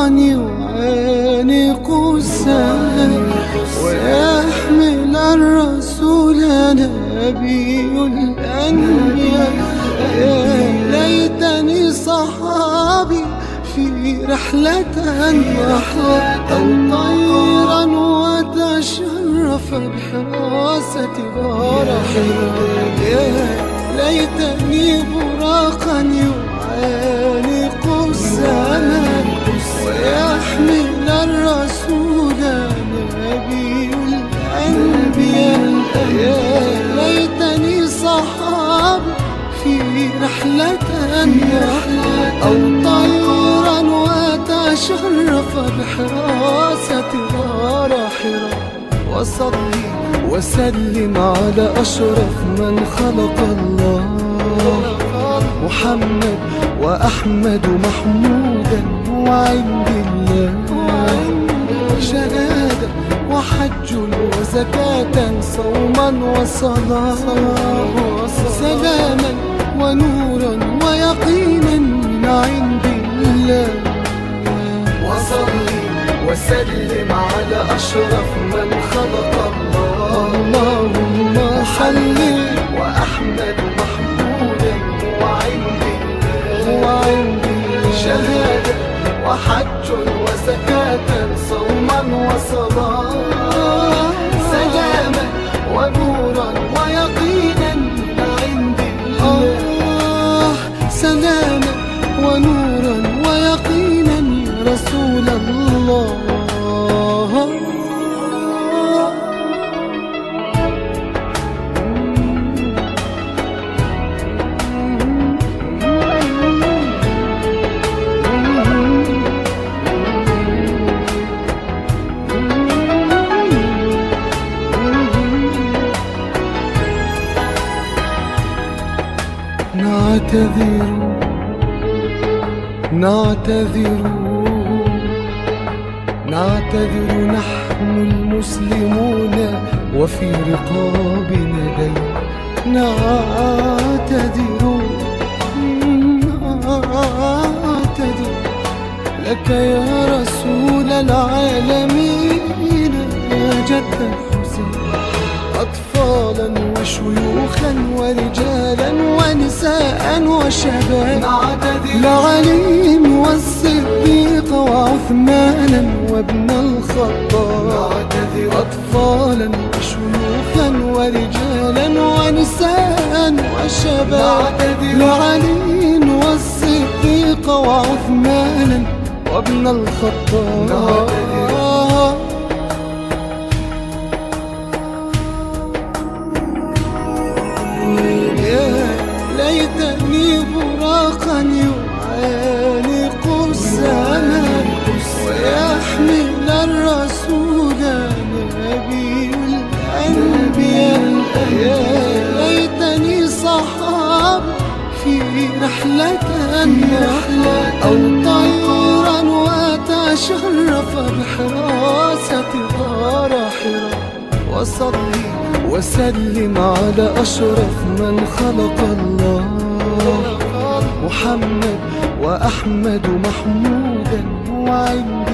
يعانق السماء ويحمل الرسول نبي الأنبياء. يا ليتني صحابي في رحلة أو طيرا وتشرف بحراسة غار حراء. يا ليتني براقا يعانق السماء ويحمل الرسول نبي الأنبياء. يا ليتني صحابي في رحلة أو طيرا وتشرف بحراسة غار حراء. وصلي وسلم على أشرف من خلق الله، محمد وأحمد محمودا وعند الله. شهادة وحج وزكاة صوما وصلاة، سلاما ونورا ويقينا من عند الله. وصلي وسلم على أشرف من خلق الله، اللهم صل وأحمد محمودا وعند الله. شهادة وحج وزكاة صوما وصلاة، سلاما ونورا ويقينا من عند الله. سلاما ونورا ويقينا يا رسول الله. نعتذر نحن المسلمون وفي رقابنا دين. نعتذر لك يا رسول العالمين يا جد الحسين. أطفالا وشيوخا ورجالا ونساء وشباب، لعلي والصديق وعثمانا وابن الخطاب. أطفالا وشيوخا ورجالا ونساء وشباب، لعلي والصديق وعثمانا وابن الخطاب. ليتني براقا يعانق السماء ويحمل الرسول نبي الأنبياء. يا ليتني صحابي في رحلة أو طيرا وتشرف بحراسة غار حراء. وصلي وسلم على أشرف من خلق الله، محمد وأحمد محمودا وعند